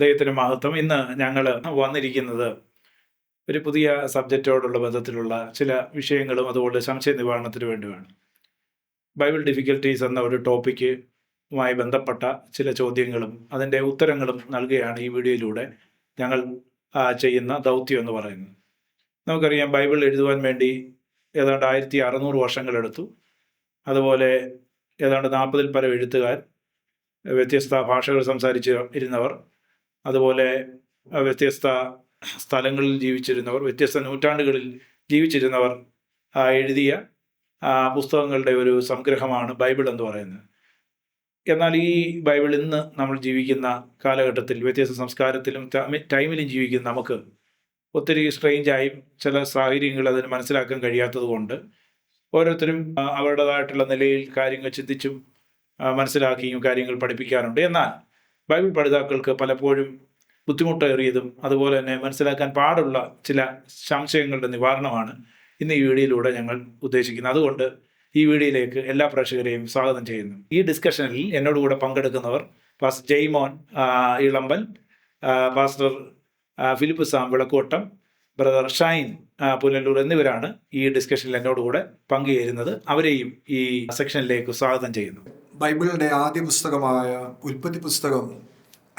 ദൈവത്തിന് മഹത്വം. ഇന്ന് ഞങ്ങൾ വന്നിരിക്കുന്നത് ഒരു പുതിയ സബ്ജക്റ്റോടുള്ള ബന്ധത്തിലുള്ള ചില വിഷയങ്ങളും അതുപോലെ സംശയ നിവാരണത്തിന് വേണ്ടിയാണ്. ബൈബിൾ ഡിഫിക്കൽട്ടീസ് എന്ന ഒരു ടോപ്പിക്കുമായി ബന്ധപ്പെട്ട ചില ചോദ്യങ്ങളും അതിൻ്റെ ഉത്തരങ്ങളും നൽകുകയാണ് ഈ വീഡിയോയിലൂടെ ഞങ്ങൾ ചെയ്യുന്ന ദൗത്യം എന്ന് പറയുന്നത്. നമുക്കറിയാം, ബൈബിൾ എഴുതുവാൻ വേണ്ടി ഏതാണ്ട് 1600 വർഷങ്ങളെടുത്തു. അതുപോലെ ഏതാണ്ട് 40-ൽ പരം എഴുത്തുകാർ, വ്യത്യസ്ത ഭാഷകൾ സംസാരിച്ച് ഇരുന്നവർ, അതുപോലെ വ്യത്യസ്ത സ്ഥലങ്ങളിൽ ജീവിച്ചിരുന്നവർ, വ്യത്യസ്ത നൂറ്റാണ്ടുകളിൽ ജീവിച്ചിരുന്നവർ എഴുതിയ പുസ്തകങ്ങളുടെ ഒരു സംഗ്രഹമാണ് ബൈബിൾ എന്ന് പറയുന്നത്. എന്നാൽ ഈ ബൈബിൾ ഇന്ന് നമ്മൾ ജീവിക്കുന്ന കാലഘട്ടത്തിൽ, വ്യത്യസ്ത സംസ്കാരത്തിലും ടൈമിലും ജീവിക്കുന്ന നമുക്ക് ഒത്തിരി സ്ട്രെയിഞ്ചായും ചില സാഹചര്യങ്ങൾ അതിന് മനസ്സിലാക്കാൻ കഴിയാത്തത് കൊണ്ട് ഓരോരുത്തരും അവരുടേതായിട്ടുള്ള നിലയിൽ കാര്യങ്ങൾ ചിന്തിച്ചും മനസ്സിലാക്കിയും കാര്യങ്ങൾ പഠിപ്പിക്കാറുണ്ട്. എന്നാൽ ബൈബിൾ പഠിതാക്കൾക്ക് പലപ്പോഴും ബുദ്ധിമുട്ടേറിയതും അതുപോലെ തന്നെ മനസ്സിലാക്കാൻ പാടുള്ള ചില സംശയങ്ങളുടെ നിവാരണമാണ് ഇന്ന് ഈ വീഡിയോയിലൂടെ ഞങ്ങൾ ഉദ്ദേശിക്കുന്നത്. അതുകൊണ്ട് ഈ വീഡിയോയിലേക്ക് എല്ലാ പ്രേക്ഷകരെയും സ്വാഗതം ചെയ്യുന്നു. ഈ ഡിസ്കഷനിൽ എന്നോടുകൂടെ പങ്കെടുക്കുന്നവർ pastor Jaimon Elambal, pastor Philip Sam Vilakkottam, brother Shine Punalur എന്നിവരാണ് ഈ ഡിസ്കഷനിൽ എന്നോടുകൂടെ പങ്കുചേരുന്നത്. അവരെയും ഈ സെക്ഷനിലേക്ക് സ്വാഗതം ചെയ്യുന്നു. ബൈബിളിൻ്റെ ആദ്യ പുസ്തകമായ ഉൽപ്പത്തി പുസ്തകം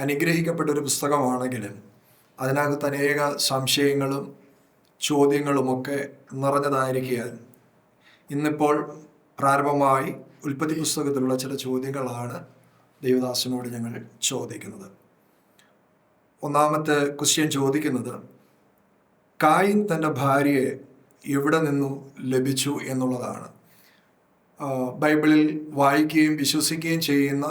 അനുഗ്രഹിക്കപ്പെട്ട ഒരു പുസ്തകമാണെങ്കിലും അതിനകത്ത് അനേക സംശയങ്ങളും ചോദ്യങ്ങളുമൊക്കെ നിറഞ്ഞതായിരിക്കാൻ ഇന്നിപ്പോൾ പ്രാരംഭമായി ഉൽപ്പത്തി പുസ്തകത്തിലുള്ള ചില ചോദ്യങ്ങളാണ് ദൈവദാസനോട് ഞങ്ങൾ ചോദിക്കുന്നത്. ഒന്നാമത്തെ ക്വസ്റ്റ്യൻ ചോദിക്കുന്നത്, കായിൻ തൻ്റെ ഭാര്യയെ എവിടെ നിന്നു ലഭിച്ചു എന്നുള്ളതാണ്. ബൈബിളിൽ വായിക്കുകയും വിശ്വസിക്കുകയും ചെയ്യുന്ന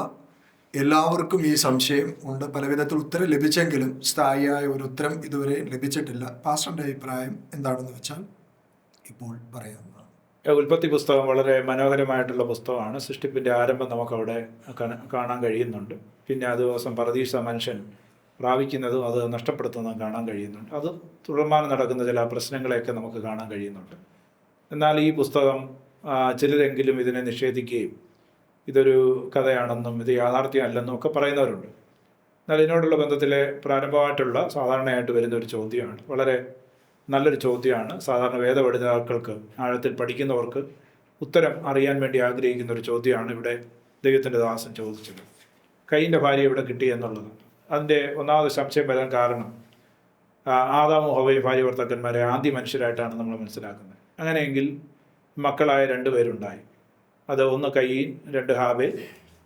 എല്ലാവർക്കും ഈ സംശയം ഉണ്ട്. പലവിധത്തിൽ ഉത്തരം ലഭിച്ചെങ്കിലും സ്ഥായിയായ ഒരു ഉത്തരം ഇതുവരെ ലഭിച്ചിട്ടില്ല. പാസ്റ്ററിൻ്റെ അഭിപ്രായം എന്താണെന്ന് വെച്ചാൽ ഇപ്പോൾ പറയാവുന്നതാണ്. ഉൽപ്പത്തി പുസ്തകം വളരെ മനോഹരമായിട്ടുള്ള പുസ്തകമാണ്. സൃഷ്ടിപ്പിൻ്റെ ആരംഭം നമുക്കവിടെ കാണാൻ കഴിയുന്നുണ്ട്. പിന്നെ ആ ദിവസം പരദീസ മനുഷ്യൻ പ്രാപിക്കുന്നതും അത് നഷ്ടപ്പെടുത്തുന്നതും കാണാൻ കഴിയുന്നുണ്ട്. അത് തുടർമാനം നടക്കുന്ന ചില പ്രശ്നങ്ങളെയൊക്കെ നമുക്ക് കാണാൻ കഴിയുന്നുണ്ട്. എന്നാൽ ഈ പുസ്തകം ചിലരെങ്കിലും ഇതിനെ നിഷേധിക്കുകയും ഇതൊരു കഥയാണെന്നും ഇത് യാഥാർത്ഥ്യമല്ലെന്നും ഒക്കെ പറയുന്നവരുണ്ട്. എന്നാൽ ഇതിനോടുള്ള ബന്ധത്തിലെ പ്രാരംഭമായിട്ടുള്ള സാധാരണയായിട്ട് വരുന്ന ഒരു ചോദ്യമാണ്, വളരെ നല്ലൊരു ചോദ്യമാണ്. സാധാരണ വേദപഠിതാക്കൾക്ക്, ആഴത്തിൽ പഠിക്കുന്നവർക്ക് ഉത്തരം അറിയാൻ വേണ്ടി ആഗ്രഹിക്കുന്ന ഒരു ചോദ്യമാണ് ഇവിടെ ദൈവത്തിൻ്റെ ദാസൻ ചോദിച്ചത്. കയ്യിൻ്റെ ഭാര്യ ഇവിടെ കിട്ടി എന്നുള്ളത്. അതിൻ്റെ ഒന്നാമത് സംശയം വരാൻ കാരണം ആദാമും ഹവ്വയും ഭാര്യ ഭർത്താക്കന്മാരെ ആദ്യ മനുഷ്യരായിട്ടാണ് നമ്മൾ മനസ്സിലാക്കുന്നത്. അങ്ങനെയെങ്കിൽ മക്കളായ 2 പേരുണ്ടായി. അത് ഒന്ന് കയീൻ, 2 ഹാബേൽ.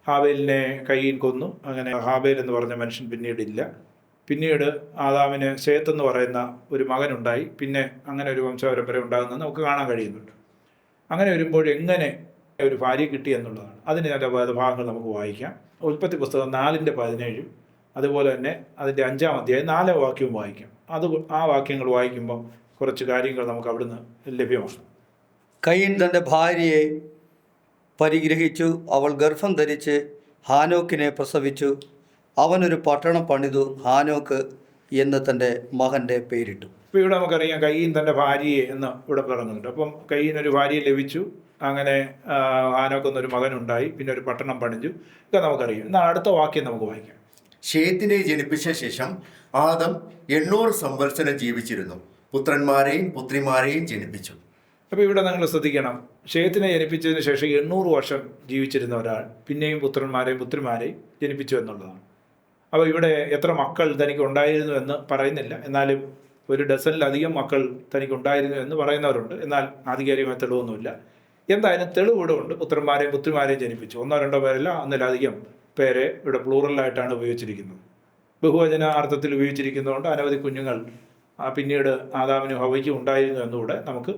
ഹാബേലിനെ കയീൻ കൊന്നു. അങ്ങനെ ഹാബേൽ എന്ന് പറഞ്ഞ മനുഷ്യൻ പിന്നീടില്ല. പിന്നീട് ആദാമിന് ശേത്ത് എന്ന് പറയുന്ന ഒരു മകനുണ്ടായി. പിന്നെ അങ്ങനെ ഒരു വംശപരമ്പര ഉണ്ടാകുന്നത് നമുക്ക് കാണാൻ കഴിയുന്നുണ്ട്. അങ്ങനെ വരുമ്പോൾ എങ്ങനെ ഒരു ഭാര്യ കിട്ടി എന്നുള്ളതാണ്. അതിന് ചില ഭാഗങ്ങൾ നമുക്ക് വായിക്കാം. ഉൽപ്പത്തി പുസ്തകം 4:17, അതുപോലെ തന്നെ അതിൻ്റെ 5-ാം അധ്യായം 4-ാം വാക്യവും വായിക്കാം. ആ വാക്യങ്ങൾ വായിക്കുമ്പം കുറച്ച് കാര്യങ്ങൾ നമുക്ക് അവിടുന്ന് ലഭ്യമാണ്. കയീൻ തൻ്റെ ഭാര്യയെ പരിഗ്രഹിച്ചു, അവൾ ഗർഭം ധരിച്ച് ഹാനോക്കിനെ പ്രസവിച്ചു. അവനൊരു പട്ടണം പണിതു, ഹാനോക്ക് എന്ന് തൻ്റെ മകൻ്റെ പേരിട്ടു. ഇപ്പോൾ ഇവിടെ നമുക്കറിയാം, കയീൻ തൻ്റെ ഭാര്യയെ എന്ന് ഇവിടെ പറയുന്നുണ്ട്. അപ്പം കയീനൊരു ഭാര്യയെ ലഭിച്ചു. അങ്ങനെ ഹാനോക്ക് എന്നൊരു മകനുണ്ടായി. പിന്നെ ഒരു പട്ടണം പണിഞ്ഞു. ഇതൊക്കെ നമുക്കറിയാം. എന്നാൽ അടുത്ത വാക്യം നമുക്ക് വായിക്കാം. ശേത്തിനെ ജനിപ്പിച്ച ശേഷം ആദം 800 സംവത്സരം ജീവിച്ചിരുന്നു, പുത്രന്മാരെയും പുത്രിമാരെയും ജനിപ്പിച്ചു. അപ്പോൾ ഇവിടെ നിങ്ങൾ ശ്രദ്ധിക്കണം, ശേത്തിനെ ജനിപ്പിച്ചതിന് ശേഷം 800 വർഷം ജീവിച്ചിരുന്ന ഒരാൾ പിന്നെയും പുത്രന്മാരെയും പുത്രിമാരെയും ജനിപ്പിച്ചു എന്നുള്ളതാണ്. അപ്പോൾ ഇവിടെ എത്ര മക്കൾ തനിക്ക് ഉണ്ടായിരുന്നു എന്ന് പറയുന്നില്ല. എന്നാലും ഒരു ഡസനിലധികം മക്കൾ തനിക്ക് ഉണ്ടായിരുന്നു എന്ന് പറയുന്നവരുണ്ട്. എന്നാൽ ആധികാരികമായ തെളിവൊന്നുമില്ല. എന്തായാലും തെളിവിടെ ഉണ്ട്. പുത്രന്മാരെയും പുത്രിമാരെയും ജനിപ്പിച്ചു. 1-2 പേരല്ല, ഒന്നിലധികം പേരെ ഇവിടെ പ്ലൂറലായിട്ടാണ് ഉപയോഗിച്ചിരിക്കുന്നത്. ബഹുവചന അർത്ഥത്തിൽ ഉപയോഗിച്ചിരിക്കുന്നതുകൊണ്ട് അനവധി കുഞ്ഞുങ്ങൾ പിന്നീട് ആദാമിനും ഹവ്വയ്ക്കും ഉണ്ടായിരുന്നു എന്നുകൂടെ നമുക്ക്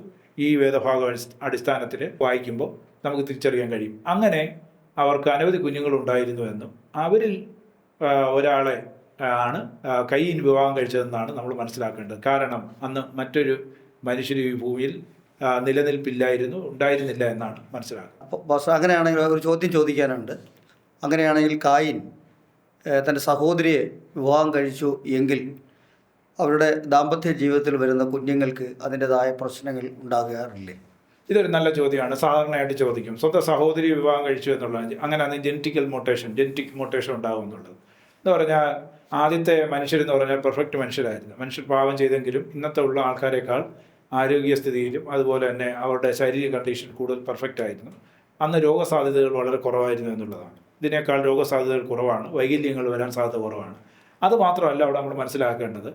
ഈ വേദഭാഗ അടിസ്ഥാനത്തിൽ വായിക്കുമ്പോൾ നമുക്ക് തിരിച്ചറിയാൻ കഴിയും. അങ്ങനെ അവർക്ക് അനവധി കുഞ്ഞുങ്ങളുണ്ടായിരുന്നു എന്നും അവരിൽ ഒരാളെ ആണ് കയീൻ വിവാഹം കഴിച്ചതെന്നാണ് നമ്മൾ മനസ്സിലാക്കേണ്ടത്. കാരണം അന്ന് മറ്റൊരു മനുഷ്യർ ഈ ഭൂമിയിൽ നിലനിൽപ്പില്ലായിരുന്നു, ഉണ്ടായിരുന്നില്ല എന്നാണ് മനസ്സിലാക്കുന്നത്. അപ്പോൾ അങ്ങനെയാണെങ്കിൽ ഒരു ചോദ്യം ചോദിക്കാനുണ്ട്. അങ്ങനെയാണെങ്കിൽ കായിൻ തൻ്റെ സഹോദരിയെ വിവാഹം കഴിച്ചു എങ്കിൽ അവരുടെ ദാമ്പത്യ ജീവിതത്തിൽ വരുന്ന കുഞ്ഞുങ്ങൾക്ക് അതിൻ്റെതായ പ്രശ്നങ്ങൾ ഉണ്ടാകാറില്ലേ? ഇതൊരു നല്ല ചോദ്യമാണ്. സാധാരണയായിട്ട് ചോദിക്കും, സ്വന്തം സഹോദരി വിവാഹം കഴിച്ചു എന്നുള്ളത്. അങ്ങനെ അത് ജനറ്റിക് മൊട്ടേഷൻ ഉണ്ടാകും എന്നുള്ളത് എന്ന് പറഞ്ഞാൽ ആദ്യത്തെ മനുഷ്യരെന്ന് പറഞ്ഞാൽ പെർഫെക്റ്റ് മനുഷ്യരായിരുന്നു. മനുഷ്യർ പാപം ചെയ്തെങ്കിലും ഇന്നത്തെ ഉള്ള ആൾക്കാരെക്കാൾ ആരോഗ്യസ്ഥിതിയിലും അതുപോലെ തന്നെ അവരുടെ ശാരീരിക കണ്ടീഷൻ കൂടുതൽ പെർഫെക്റ്റ് ആയിരുന്നു. അന്ന് രോഗസാധ്യതകൾ വളരെ കുറവായിരുന്നു എന്നുള്ളതാണ്. ഇതിനേക്കാൾ രോഗസാധ്യതകൾ കുറവാണ്, വൈകല്യങ്ങൾ വരാൻ സാധ്യത കുറവാണ്. അതുമാത്രമല്ല അവിടെ നമ്മൾ മനസ്സിലാക്കേണ്ടത്,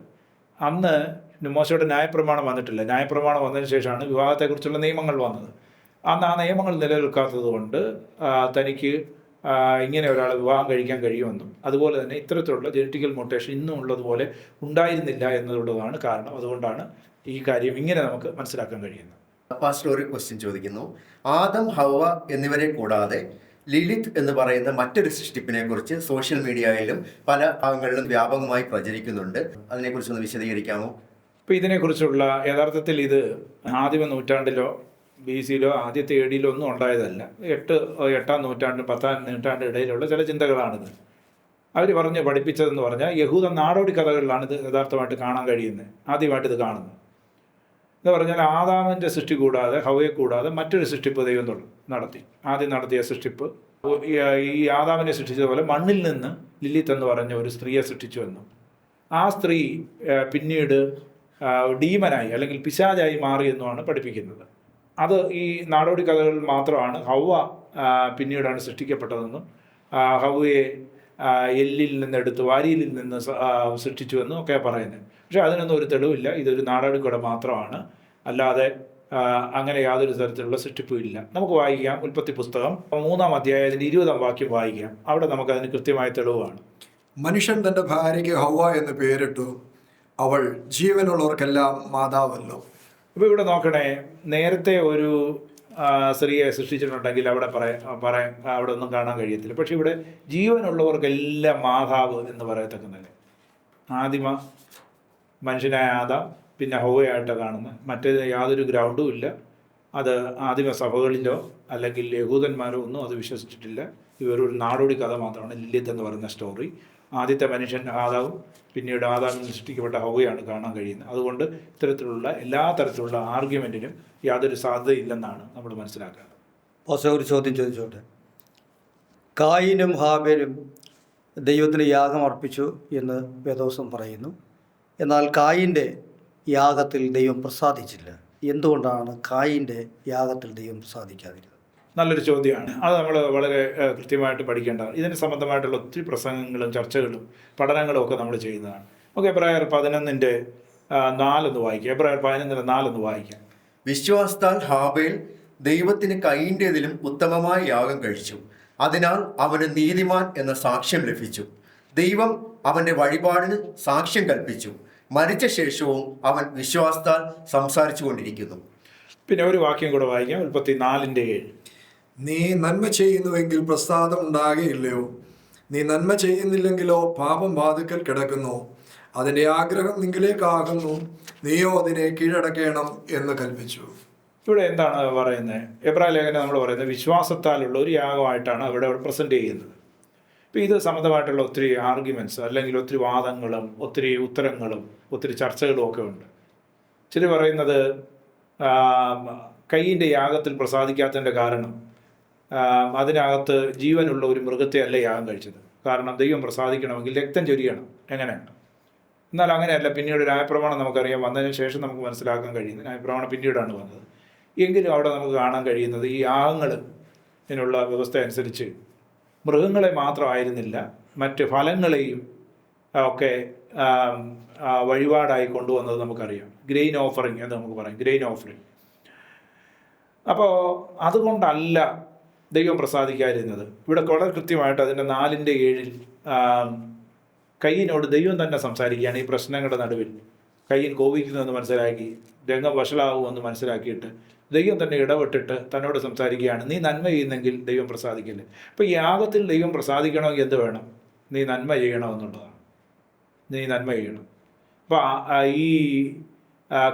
അന്ന് മോശയുടെ ന്യായപ്രമാണം വന്നിട്ടില്ല. ന്യായപ്രമാണം വന്നതിന് ശേഷമാണ് വിവാഹത്തെക്കുറിച്ചുള്ള നിയമങ്ങൾ വന്നത്. അന്ന് ആ നിയമങ്ങൾ നിലനിൽക്കാത്തത് കൊണ്ട് തനിക്ക് ഇങ്ങനെ ഒരാളെ വിവാഹം കഴിക്കാൻ കഴിയുമെന്നും അതുപോലെ തന്നെ ഇത്തരത്തിലുള്ള ജനറ്റിക്കൽ മൊട്ടേഷൻ ഇന്നും ഉള്ളതുപോലെ ഉണ്ടായിരുന്നില്ല എന്നുള്ളതാണ് കാരണം. അതുകൊണ്ടാണ് ഈ കാര്യം ഇങ്ങനെ നമുക്ക് മനസ്സിലാക്കാൻ കഴിയുന്നത്. പാസ്റ്റർ ഒരു ക്വസ്റ്റ്യൻ ചോദിക്കുന്നു. ആദം, ഹവ്വ എന്നിവരെ കൂടാതെ ലിലിത്ത് എന്ന് പറയുന്ന മറ്റൊരു സൃഷ്ടിപ്പിനെ കുറിച്ച് സോഷ്യൽ മീഡിയയിലും പല ഭാഗങ്ങളിലും വ്യാപകമായി പ്രചരിക്കുന്നുണ്ട്. അതിനെക്കുറിച്ചൊന്ന് വിശദീകരിക്കാമോ? ഇപ്പോൾ ഇതിനെക്കുറിച്ചുള്ള യഥാർത്ഥത്തിൽ ഇത് ആദിമ നൂറ്റാണ്ടിലോ BC-യിലോ ആദ്യത്തെ AD-യിലോ ഒന്നും ഉണ്ടായതല്ല. 8-ാം നൂറ്റാണ്ട് 10-ാം നൂറ്റാണ്ട് ഇടയിലുള്ള ചില ചിന്തകളാണിത്. അവർ പഠിപ്പിച്ചതെന്ന് പറഞ്ഞാൽ യഹൂദ നാടോടി കഥകളിലാണ് ഇത് യഥാർത്ഥമായിട്ട് കാണാൻ കഴിയുന്നത്. ആദ്യമായിട്ട് ഇത് കാണുന്നത് എന്ന് പറഞ്ഞാൽ ആദാമിൻ്റെ സൃഷ്ടി കൂടാതെ, ഹവ്വയെ കൂടാതെ മറ്റൊരു സൃഷ്ടിപ്പ് ദൈവം നടത്തി. ആദ്യം നടത്തിയ സൃഷ്ടിപ്പ് ഈ ആദാമിനെ സൃഷ്ടിച്ചതുപോലെ മണ്ണിൽ നിന്ന് ലിലിത്ത് എന്ന് പറഞ്ഞ ഒരു സ്ത്രീയെ സൃഷ്ടിച്ചു എന്നും ആ സ്ത്രീ പിന്നീട് ഡീമനായി അല്ലെങ്കിൽ പിശാചായി മാറിയെന്നുമാണ് പഠിപ്പിക്കുന്നത്. അത് ഈ നാടോടി കഥകളിൽ മാത്രമാണ്. ഹവ്വ പിന്നീടാണ് സൃഷ്ടിക്കപ്പെട്ടതെന്നും ഹവ്വയെ എല്ലിൽ നിന്നെടുത്ത് വാരിയിൽ നിന്ന് സൃഷ്ടിച്ചുവെന്നും ഒക്കെ പറയുന്നത്. പക്ഷേ അതിനൊന്നും ഒരു തെളിവില്ല. ഇതൊരു നാടോടി കഥ മാത്രമാണ്, അല്ലാതെ അങ്ങനെ യാതൊരു തരത്തിലുള്ള സൃഷ്ടിപ്പും ഇല്ല. നമുക്ക് വായിക്കാം ഉൽപ്പത്തി പുസ്തകം 3-ാം അധ്യായത്തിൻ്റെ 20-ാം വാക്യം വായിക്കാം. അവിടെ നമുക്കതിന് കൃത്യമായ തെളിവാണ്. മനുഷ്യൻ തൻ്റെ ഭാര്യയ്ക്ക് ഹവ്വ എന്ന് പേരിട്ടു, അവൾ ജീവനുള്ളവർക്കെല്ലാം മാതാവല്ലോ. ഇപ്പോൾ ഇവിടെ നോക്കണേ, നേരത്തെ ഒരു സ്ത്രീയെ സൃഷ്ടിച്ചിട്ടുണ്ടെങ്കിൽ അവിടെ അവിടെ ഒന്നും കാണാൻ കഴിയത്തില്ല. പക്ഷെ ഇവിടെ ജീവനുള്ളവർക്കെല്ലാം മാതാവ് എന്ന് പറയത്തക്കുന്നല്ലേ. ആദിമ മനുഷ്യനായ ആദാം, പിന്നെ ഹവ്വയായിട്ട് കാണുന്നത്. മറ്റേത് യാതൊരു ഗ്രൗണ്ടും ഇല്ല. അത് ആദിമ സഭകളിലോ അല്ലെങ്കിൽ യഹൂദന്മാരോ ഒന്നും അത് വിശ്വസിച്ചിട്ടില്ല. ഇവരൊരു നാടോടി കഥ മാത്രമാണ് ലിലിത്ത് എന്ന് പറയുന്ന സ്റ്റോറി. ആദ്യത്തെ മനുഷ്യൻ ആദാവും പിന്നീട് ആദാമിൽ സൃഷ്ടിക്കപ്പെട്ട ഹവ്വയാണ് കാണാൻ കഴിയുന്നത്. അതുകൊണ്ട് ഇത്തരത്തിലുള്ള എല്ലാ തരത്തിലുള്ള ആർഗ്യുമെൻറ്റിനും യാതൊരു സാധ്യതയില്ലെന്നാണ് നമ്മൾ മനസ്സിലാക്കുന്നത്. പക്ഷേ ഒരു ചോദ്യം ചോദിച്ചോട്ടെ. കായീനും ഹാബേലും ദൈവത്തിന് യാഗം അർപ്പിച്ചു എന്ന് വേദോസം പറയുന്നു. എന്നാൽ കായീൻ്റെ യാഗത്തിൽ ദൈവം പ്രസാദിച്ചില്ല. എന്തുകൊണ്ടാണ് കായീൻ്റെ യാഗത്തിൽ ദൈവം പ്രസാദിക്കാതിരുന്നത്? നല്ലൊരു ചോദ്യമാണ്. അത് നമ്മൾ വളരെ കൃത്യമായിട്ട് പഠിക്കേണ്ടതാണ്. ഇതിന് സംബന്ധമായിട്ടുള്ള ഒത്തിരി പ്രസംഗങ്ങളും ചർച്ചകളും പഠനങ്ങളും ഒക്കെ നമ്മൾ ചെയ്യുന്നതാണ്. നമുക്ക് എബ്രായർ 11:4 വായിക്കാം. എബ്രായർ 11:4 വായിക്കാം. വിശ്വാസത്താൽ ഹാബേൽ ദൈവത്തിന് കയീൻ്റെതിലും ഉത്തമമായ യാഗം കഴിച്ചു, അതിനാൽ അവന് നീതിമാൻ എന്ന സാക്ഷ്യം ലഭിച്ചു. ദൈവം അവൻ്റെ വഴിപാടിന് സാക്ഷ്യം കൽപ്പിച്ചു. മരിച്ച ശേഷവും അവൻ വിശ്വാസത്താൽ സംസാരിച്ചു കൊണ്ടിരിക്കുന്നു. പിന്നെ ഒരു വാക്യം കൂടെ വായിക്കാം. ഉൽപ്പത്തി 4:7. നീ നന്മ ചെയ്യുന്നുവെങ്കിൽ പ്രസാദം ഉണ്ടാകുകയില്ലയോ? നീ നന്മ ചെയ്യുന്നില്ലെങ്കിലോ പാപം വാതിക്കൽ കിടക്കുന്നു. അതിൻ്റെ ആഗ്രഹം നിങ്കിലേക്കാകുന്നു, നീയോ അതിനെ കീഴടക്കണം എന്ന് കൽപ്പിച്ചു. ഇവിടെ എന്താണ് പറയുന്നത്? എബ്രായ ലേഖനം നമ്മൾ പറയുന്നത് വിശ്വാസത്താലുള്ള ഒരു യാഗമായിട്ടാണ് അവിടെ പ്രസൻറ്റ് ചെയ്യുന്നത്. ഇപ്പോൾ ഇത് സംബന്ധമായിട്ടുള്ള ഒത്തിരി ആർഗ്യുമെൻറ്റ്സ് അല്ലെങ്കിൽ ഒത്തിരി വാദങ്ങളും ഒത്തിരി ഉത്തരങ്ങളും ഒത്തിരി ചർച്ചകളും ഒക്കെ ഉണ്ട്. ചില പറയുന്നത് കയ്യിൻ്റെ യാഗത്തിൽ പ്രസാദിക്കാത്തതിൻ്റെ കാരണം അതിനകത്ത് ജീവനുള്ള ഒരു മൃഗത്തെ അല്ല യാഗം കഴിച്ചത്. കാരണം ദൈവം പ്രസാദിക്കണമെങ്കിൽ രക്തം ചൊരിയണം. എങ്ങനെയാണ്? എന്നാൽ അങ്ങനെയല്ല. പിന്നീട് ന്യായപ്രമാണം നമുക്കറിയാം വന്നതിന് ശേഷം നമുക്ക് മനസ്സിലാക്കാൻ കഴിയുന്നത്. ന്യായപ്രമാണം പിന്നീടാണ് വന്നത്. എങ്കിലും അവിടെ നമുക്ക് കാണാൻ കഴിയുന്നത് ഈ യാഗങ്ങൾ ഇതിനുള്ള വ്യവസ്ഥ അനുസരിച്ച് മൃഗങ്ങളെ മാത്രമായിരുന്നില്ല, മറ്റ് ഫലങ്ങളെയും ഒക്കെ വഴിപാടായി കൊണ്ടുവന്നത് നമുക്കറിയാം. ഗ്രെയിൻ ഓഫറിങ് എന്ന് നമുക്ക് പറയാം, ഗ്രെയിൻ ഓഫറിങ്. അപ്പോൾ അതുകൊണ്ടല്ല ദൈവം പ്രസാദിക്കാതിരുന്നത്. ഇവിടെ വളരെ കൃത്യമായിട്ട് അതിൻ്റെ 4:7 കയ്യിനോട് ദൈവം തന്നെ സംസാരിക്കുകയാണ്. ഈ പ്രശ്നങ്ങളുടെ നടുവിൽ കയ്യൻ കോപിക്കുന്നുവെന്ന് മനസ്സിലാക്കി, രംഗം വഷളാവുമെന്ന് മനസ്സിലാക്കിയിട്ട് ദൈവം തന്നെ ഇടപെട്ടിട്ട് തന്നോട് സംസാരിക്കുകയാണ്, നീ നന്മ ചെയ്യുന്നെങ്കിൽ ദൈവം പ്രസാദിക്കില്ല. അപ്പോൾ യാഗത്തിൽ ദൈവം പ്രസാദിക്കണമെങ്കിൽ എന്ത് വേണം? നീ നന്മ ചെയ്യണമെന്നുള്ളതാണ്. നീ നന്മ ചെയ്യണം. അപ്പോൾ ഈ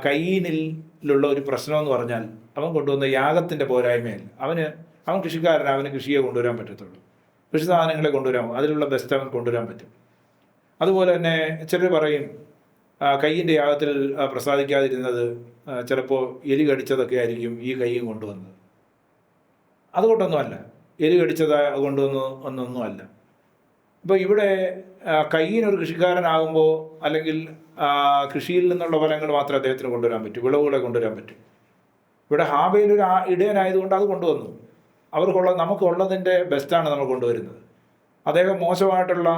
കയ്യിനിലുള്ള ഒരു പ്രശ്നമെന്ന് പറഞ്ഞാൽ അവൻ കൊണ്ടുവന്ന യാഗത്തിൻ്റെ പോരായ്മയല്ല. അവൻ കൃഷിക്കാരൻ, അവന് കൃഷിയെ കൊണ്ടുവരാൻ പറ്റത്തുള്ളൂ. കൃഷി സാധനങ്ങളെ കൊണ്ടുവരാം, അതിലുള്ള ബെസ്റ്റ് അവൻ കൊണ്ടുവരാൻ പറ്റും. അതുപോലെ തന്നെ ചിലർ പറയും കയ്യിൻ്റെ യാഗത്തിൽ പ്രസാദിക്കാതിരുന്നത് ചിലപ്പോൾ എലി കടിച്ചതൊക്കെ ആയിരിക്കും ഈ കയ്യും കൊണ്ടുവന്നത്. അതുകൊണ്ടൊന്നുമല്ല, എലി കടിച്ചത് കൊണ്ടുവന്നു ഒന്നൊന്നുമല്ല. അപ്പോൾ ഇവിടെ കയ്യിനൊരു കൃഷിക്കാരനാകുമ്പോൾ അല്ലെങ്കിൽ കൃഷിയിൽ നിന്നുള്ള ഫലങ്ങൾ മാത്രമേ അദ്ദേഹത്തിന് കൊണ്ടുവരാൻ പറ്റൂ, വിളവുകളെ കൊണ്ടുവരാൻ പറ്റൂ. ഇവിടെ ഹാബേൽ ഒരു ഇടയനായതുകൊണ്ട് അത് കൊണ്ടുവന്നു. നമുക്കുള്ളതിൻ്റെ ബെസ്റ്റാണ് നമ്മൾ കൊണ്ടുവരുന്നത്. അദ്ദേഹം മോശമായിട്ടുള്ള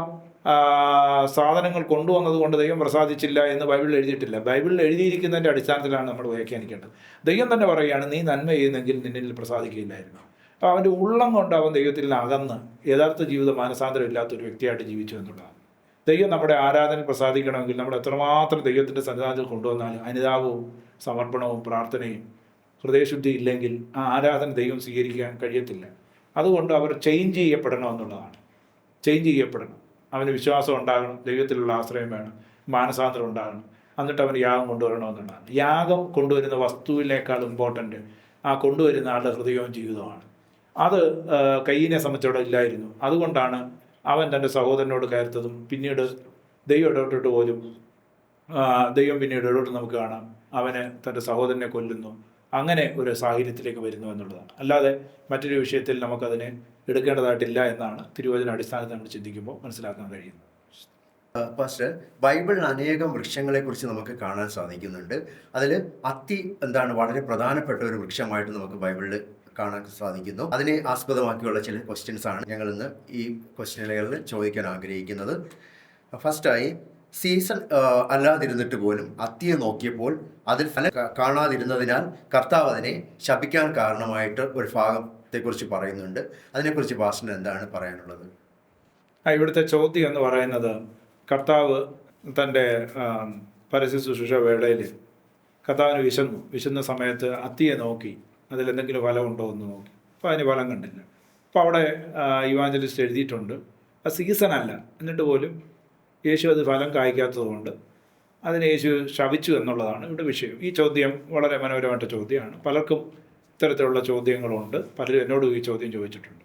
സാധനങ്ങൾ കൊണ്ടുവന്നത് കൊണ്ട് ദൈവം പ്രസാദിച്ചില്ല എന്ന് ബൈബിളിൽ എഴുതിയിട്ടില്ല. ബൈബിളിൽ എഴുതിയിരിക്കുന്നതിൻ്റെ അടിസ്ഥാനത്തിലാണ് നമ്മൾ വ്യാഖ്യാനിക്കേണ്ടത്. ദൈവം തന്നെ പറയുകയാണ്, നീ നന്മ ചെയ്യുന്നെങ്കിൽ നിന്നിൽ പ്രസാദിക്കുകയില്ലായിരുന്നു. അപ്പോൾ അവൻ്റെ ഉള്ളം കൊണ്ട് അവൻ ദൈവത്തിൽ നിന്ന് അകന്ന് യഥാർത്ഥ ജീവിത മാനസാന്തരം ഇല്ലാത്തൊരു വ്യക്തിയായിട്ട് ജീവിച്ചു എന്നുള്ളതാണ്. ദൈവം നമ്മുടെ ആരാധന പ്രസാദിക്കണമെങ്കിൽ നമ്മൾ എത്രമാത്രം ദൈവത്തിൻ്റെ സന്നിധാനത്തിൽ കൊണ്ടുവന്നാലും അനുതാപവും സമർപ്പണവും പ്രാർത്ഥനയും ഹൃദയശുദ്ധി ഇല്ലെങ്കിൽ ആ ആരാധന ദൈവം സ്വീകരിക്കാൻ കഴിയത്തില്ല. അതുകൊണ്ട് അവർ ചേഞ്ച് ചെയ്യപ്പെടണം എന്നുള്ളതാണ്. ചേഞ്ച് ചെയ്യപ്പെടണം. അവന് വിശ്വാസം ഉണ്ടാകണം, ദൈവത്തിലുള്ള ആശ്രയം വേണം, മാനസാന്തരം ഉണ്ടാകണം, എന്നിട്ട് അവന് യാഗം കൊണ്ടുവരണമെന്നുള്ളതാണ്. യാഗം കൊണ്ടുവരുന്ന വസ്തുവിനേക്കാൾ ഇമ്പോർട്ടൻ്റ് ആ കൊണ്ടുവരുന്ന ആളുടെ ഹൃദയവും ജീവിതമാണ്. അത് കയ്യിനെ സംബന്ധിച്ചോടെ ഇല്ലായിരുന്നു. അതുകൊണ്ടാണ് അവൻ തൻ്റെ സഹോദരനോട് കയർത്തതും പിന്നീട് ദൈവം ഇടപെട്ടിട്ട് പോലും ദൈവം പിന്നീട് ഇടപെട്ട് നമുക്ക് കാണാം അവന് തൻ്റെ സഹോദരനെ കൊല്ലുന്നു. അങ്ങനെ ഒരു സാഹചര്യത്തിലേക്ക് വരുന്നു എന്നുള്ളതാണ്. അല്ലാതെ മറ്റൊരു വിഷയത്തിൽ നമുക്കതിനെ എടുക്കേണ്ടതായിട്ടില്ല എന്നാണ് തിരുവചന അടിസ്ഥാനത്തിൽ നമ്മൾ ചിന്തിക്കുമ്പോൾ മനസ്സിലാക്കാൻ കഴിയുന്നത്. പാസ്റ്റർ, ബൈബിളിൽ അനേകം വൃക്ഷങ്ങളെക്കുറിച്ച് നമുക്ക് കാണാൻ സാധിക്കുന്നുണ്ട്. അതിൽ അത്തി വളരെ പ്രധാനപ്പെട്ട ഒരു വൃക്ഷമായിട്ട് നമുക്ക് ബൈബിളിൽ കാണാൻ സാധിക്കുന്നു. അതിനെ ആസ്പദമാക്കിയുള്ള ചില ക്വസ്റ്റ്യൻസ് ആണ് ഞങ്ങൾ ഇന്ന് ഈ ക്വസ്റ്റ്യനുകളിൽ ചോദിക്കാൻ ആഗ്രഹിക്കുന്നത്. ഫസ്റ്റായി, സീസൺ അല്ലാതിരുന്നിട്ട് പോലും അത്തിയെ നോക്കിയപ്പോൾ അതിൽ ഫലം കാണാതിരുന്നതിനാൽ കർത്താവ് അതിനെ ശപിക്കാൻ കാരണമായിട്ട് ഒരു ഭാഗത്തെക്കുറിച്ച് പറയുന്നുണ്ട്. അതിനെക്കുറിച്ച് പാസ്റ്ററിന് എന്താണ് പറയാനുള്ളത്? ഇവിടുത്തെ ചോദ്യം എന്ന് പറയുന്നത്, കർത്താവ് തൻ്റെ പരസ്യ ശുശ്രൂഷ വേളയിൽ കർത്താവിന് വിശന്ന സമയത്ത് അത്തിയെ നോക്കി അതിലെന്തെങ്കിലും ഫലമുണ്ടോ എന്ന് നോക്കി. അപ്പോൾ അതിന് ഫലം കണ്ടില്ല. അപ്പോൾ അവിടെ ഇവാഞ്ചലിസ്റ്റ് എഴുതിയിട്ടുണ്ട് അത് സീസൺ അല്ല, എന്നിട്ട് പോലും യേശു അത് ഫലം കായ്ക്കാത്തതുകൊണ്ട് അതിനെ യേശു ശപിച്ചു എന്നുള്ളതാണ് ഇവിടെ വിഷയം. ഈ ചോദ്യം വളരെ മനോഹരമായിട്ട ചോദ്യമാണ്. പലർക്കും ഇത്തരത്തിലുള്ള ചോദ്യങ്ങളുണ്ട്. പലരും എന്നോടും ഈ ചോദ്യം ചോദിച്ചിട്ടുണ്ട്.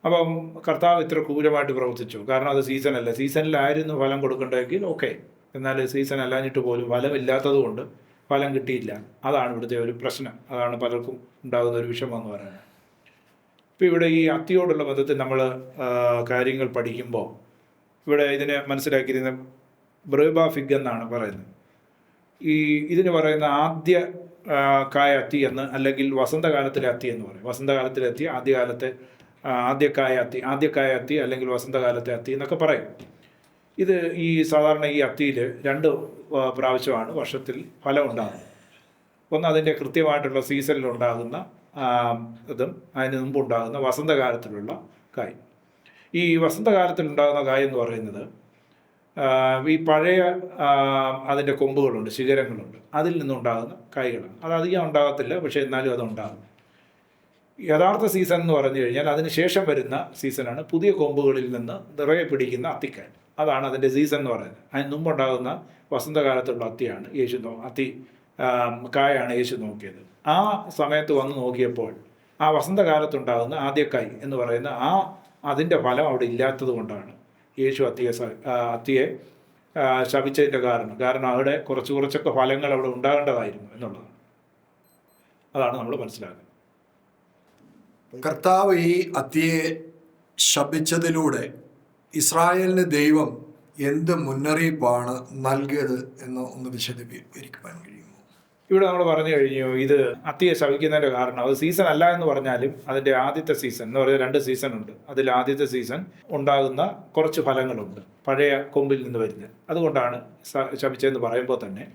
അപ്പം കർത്താവ് ഇത്ര ക്രൂരമായിട്ട് പ്രവർത്തിച്ചു, കാരണം അത് സീസണല്ല. സീസണിലായിരുന്നു ഫലം കൊടുക്കേണ്ടതെങ്കിൽ ഓക്കെ, എന്നാൽ സീസൺ അല്ലാഞ്ഞിട്ട് പോലും ഫലമില്ലാത്തത് കൊണ്ട് ഫലം കിട്ടിയില്ല. അതാണ് ഇവിടുത്തെ ഒരു പ്രശ്നം. അതാണ് പലർക്കും ഉണ്ടാകുന്ന ഒരു വിഷമം എന്ന് പറയുന്നത്. ഇപ്പോൾ ഇവിടെ ഈ അത്തിയോടുള്ള ബന്ധത്തിൽ നമ്മൾ കാര്യങ്ങൾ പഠിക്കുമ്പോൾ ഇവിടെ ഇതിനെ മനസ്സിലാക്കിയിരുന്ന ബ്രേബ ഫിഗ് എന്നാണ് പറയുന്നത്. ഇതിന് പറയുന്ന ആദ്യ കായ അത്തി എന്ന്, അല്ലെങ്കിൽ വസന്തകാലത്തിലെ അത്തി എന്ന് പറയും. വസന്തകാലത്തിലെ അത്തി, ആദ്യക്കായ അത്തി അല്ലെങ്കിൽ വസന്തകാലത്തെ അത്തി എന്നൊക്കെ പറയും. ഇത് സാധാരണ ഈ അത്തിയിൽ 2 പ്രാവശ്യമാണ് വർഷത്തിൽ ഫലം ഉണ്ടാകുന്നത്. ഒന്ന് അതിൻ്റെ കൃത്യമായിട്ടുള്ള സീസണിൽ ഉണ്ടാകുന്ന ഇതും അതിന് മുമ്പുണ്ടാകുന്ന വസന്തകാലത്തിലുള്ള കായ്. ഈ വസന്തകാലത്തിലുണ്ടാകുന്ന കായ് എന്ന് പറയുന്നത് ഈ പഴയ അതിൻ്റെ കൊമ്പുകളുണ്ട്, ശിഖരങ്ങളുണ്ട്, അതിൽ നിന്നുണ്ടാകുന്ന കായ്കളാണ്. അത് അധികം ഉണ്ടാകത്തില്ല, പക്ഷേ എന്നാലും അതുണ്ടാകും. യഥാർത്ഥ സീസൺ എന്ന് പറഞ്ഞു കഴിഞ്ഞാൽ അതിന് ശേഷം വരുന്ന സീസണാണ് പുതിയ കൊമ്പുകളിൽ നിന്ന് നിറയെ പിടിക്കുന്ന അത്തിക്കായ. അതാണ് അതിൻ്റെ സീസൺ എന്ന് പറയുന്നത്. അതിന് മുമ്പുണ്ടാകുന്ന വസന്തകാലത്തുള്ള അത്തിയാണ് കായാണ് യേശു നോക്കിയത്. ആ സമയത്ത് വന്ന് നോക്കിയപ്പോൾ ആ വസന്തകാലത്തുണ്ടാകുന്ന ആദ്യക്കായ് എന്ന് പറയുന്ന അതിൻ്റെ ഫലം അവിടെ ഇല്ലാത്തത് കൊണ്ടാണ് യേശു അത്തിയെ ശപിച്ചതിൻ്റെ കാരണം അവിടെ കുറച്ചൊക്കെ ഫലങ്ങൾ അവിടെ ഉണ്ടാകേണ്ടതായിരുന്നു എന്നുള്ളതാണ്. അതാണ് നമ്മൾ മനസ്സിലാക്കുന്നത്. കർത്താവ് ഈ അത്തിയെ ശപിച്ചതിലൂടെ ഇസ്രായേലിന് ദൈവം എന്ത് മുന്നറിയിപ്പാണ് നൽകിയത് എന്ന് ഒന്ന് വിശദീകരിക്കുവാൻ കഴിയുമോ? ഇവിടെ നമ്മൾ പറഞ്ഞു കഴിഞ്ഞു, ഇത് അത്തിയെ ശപിക്കുന്നതിൻ്റെ കാരണം അത് സീസൺ അല്ല എന്ന് പറഞ്ഞാലും അതിൻ്റെ ആദ്യത്തെ സീസൺ എന്ന് പറയുന്നത് 2 സീസൺ ഉണ്ട്. അതിൽ ആദ്യത്തെ സീസൺ ഉണ്ടാകുന്ന കുറച്ച് ഫലങ്ങളുണ്ട് പഴയ കൊമ്പിൽ നിന്ന് വരുന്നത്. അതുകൊണ്ടാണ് ശപിച്ചതെന്ന് പറയുമ്പോൾ തന്നെ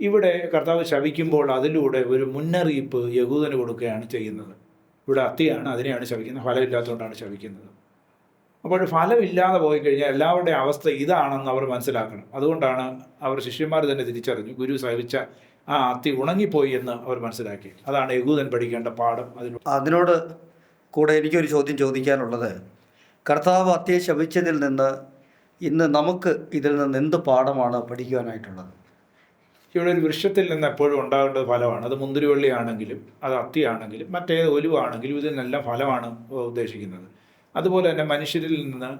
ഇവിടെ കർത്താവ് ശപിക്കുമ്പോൾ അതിലൂടെ ഒരു മുന്നറിയിപ്പ് യഹൂദന് കൊടുക്കുകയാണ് ചെയ്യുന്നത്. ഇവിടെ അത്തിയാണ്, അതിനെയാണ് ശപിക്കുന്നത്, ഫലമില്ലാത്തതുകൊണ്ടാണ് ശപിക്കുന്നത്. അപ്പോൾ ഫലമില്ലാതെ പോയി കഴിഞ്ഞാൽ എല്ലാവരുടെയും അവസ്ഥ ഇതാണെന്ന് അവർ മനസ്സിലാക്കണം. അതുകൊണ്ടാണ് അവർ ശിഷ്യന്മാർ തന്നെ തിരിച്ചറിഞ്ഞു, ഗുരു ശപിച്ച ആ അത്തി ഉണങ്ങിപ്പോയി എന്ന് അവർ മനസ്സിലാക്കി. അതാണ് യഹൂദൻ പഠിക്കേണ്ട പാഠം. അതിനോട് കൂടെ എനിക്കൊരു ചോദ്യം ചോദിക്കാനുള്ളത്, കർത്താവ് അത്തിയെ ശപിച്ചതിൽ നിന്ന് ഇന്ന് നമുക്ക് ഇതിൽ നിന്ന് എന്ത് പാഠമാണ് പഠിക്കുവാനായിട്ടുള്ളത്? ഇവിടെ ഒരു വൃക്ഷത്തിൽ നിന്ന് എപ്പോഴും ഉണ്ടാകേണ്ടത് ഫലമാണ്. അത് മുന്തിരിവള്ളി ആണെങ്കിലും അത് അത്തിയാണെങ്കിലും മറ്റേത് ഒലിവാണെങ്കിലും ഇതിനെല്ലാം ഫലമാണ് ഉദ്ദേശിക്കുന്നത്. അതുപോലെ തന്നെ മനുഷ്യരിൽ നിന്ന്,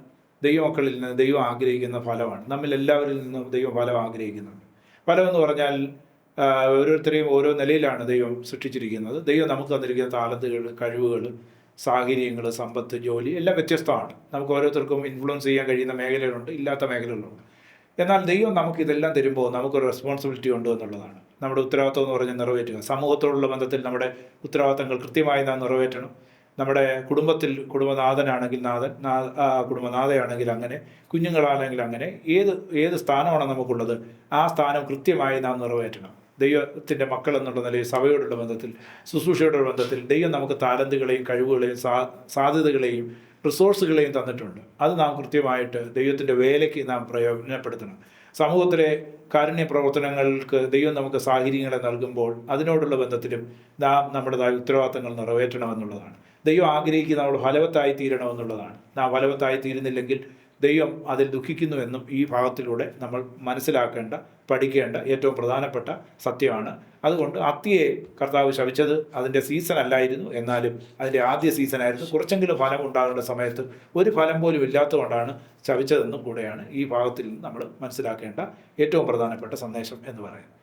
ദൈവമക്കളിൽ നിന്ന് ദൈവം ആഗ്രഹിക്കുന്ന ഫലമാണ്. നമ്മിൽ എല്ലാവരിൽ നിന്നും ദൈവം ഫലം ആഗ്രഹിക്കുന്നുണ്ട്. ഫലം എന്ന് പറഞ്ഞാൽ ഓരോരുത്തരെയും ഓരോ നിലയിലാണ് ദൈവം സൃഷ്ടിച്ചിരിക്കുന്നത്. ദൈവം നമുക്ക് തന്നിരിക്കുന്ന താലന്തുകൾ, കഴിവുകൾ, സാഹചര്യങ്ങൾ, സമ്പത്ത്, ജോലി എല്ലാം വ്യത്യസ്തമാണ്. നമുക്ക് ഓരോരുത്തർക്കും ഇൻഫ്ലുവൻസ് ചെയ്യാൻ കഴിയുന്ന മേഖലകളുണ്ട്, ഇല്ലാത്ത മേഖലകളുണ്ട്. എന്നാൽ ദൈവം നമുക്ക് ഇതെല്ലാം തരുമ്പോൾ നമുക്കൊരു റെസ്പോൺസിബിലിറ്റി ഉണ്ട് എന്നുള്ളതാണ്. നമ്മുടെ ഉത്തരവാദിത്വം എന്ന് പറഞ്ഞാൽ നിറവേറ്റുക. സമൂഹത്തോടുള്ള ബന്ധത്തിൽ നമ്മുടെ ഉത്തരവാദിത്തങ്ങൾ കൃത്യമായി നാം നിറവേറ്റണം. നമ്മുടെ കുടുംബത്തിൽ കുടുംബനാഥനാണെങ്കിൽ നാഥൻ, കുടുംബനാഥയാണെങ്കിൽ അങ്ങനെ, കുഞ്ഞുങ്ങളാണെങ്കിൽ അങ്ങനെ, ഏത് സ്ഥാനമാണ് നമുക്കുള്ളത് ആ സ്ഥാനം കൃത്യമായി നാം നിറവേറ്റണം. ദൈവത്തിൻ്റെ മക്കൾ എന്നുള്ള നിലയിൽ സഭയോടുള്ള ബന്ധത്തിൽ, ശുശ്രൂഷയോടുള്ള ബന്ധത്തിൽ ദൈവം നമുക്ക് താലന്തുകളെയും കഴിവുകളെയും സാധ്യതകളെയും റിസോഴ്സുകളെയും തന്നിട്ടുണ്ട്. അത് നാം കൃത്യമായിട്ട് ദൈവത്തിൻ്റെ വേലയ്ക്ക് നാം പ്രയോജനപ്പെടുത്തണം. സമൂഹത്തിലെ കാരുണ്യ പ്രവർത്തനങ്ങൾക്ക് ദൈവം നമുക്ക് സാഹചര്യങ്ങളെ നൽകുമ്പോൾ അതിനോടുള്ള ബന്ധത്തിലും നാം നമ്മുടേതായ ഉത്തരവാദിത്തങ്ങൾ നിറവേറ്റണമെന്നുള്ളതാണ്. ദൈവം ആഗ്രഹിക്കുന്ന നമ്മൾ ഫലവത്തായി തീരണമെന്നുള്ളതാണ്. നാം ഫലവത്തായി തീരുന്നില്ലെങ്കിൽ ദൈവം അതിൽ ദുഃഖിക്കുന്നുവെന്നും ഈ ഭാഗത്തിലൂടെ നമ്മൾ മനസ്സിലാക്കേണ്ട, പഠിക്കേണ്ട ഏറ്റവും പ്രധാനപ്പെട്ട സത്യമാണ്. അതുകൊണ്ട് അത്തിയെ കർത്താവ് ശപിച്ചത് അതിൻ്റെ സീസൺ അല്ലായിരുന്നു, എന്നാലും അതിൻ്റെ ആദ്യ സീസണായിരുന്നു. കുറച്ചെങ്കിലും ഫലം ഉണ്ടാകേണ്ട സമയത്ത് ഒരു ഫലം പോലും ഇല്ലാത്തതുകൊണ്ടാണ് ശപിച്ചതെന്നും കൂടെയാണ് ഈ ഭാഗത്തിൽ നമ്മൾ മനസ്സിലാക്കേണ്ട ഏറ്റവും പ്രധാനപ്പെട്ട സന്ദേശം എന്ന് പറയുന്നത്.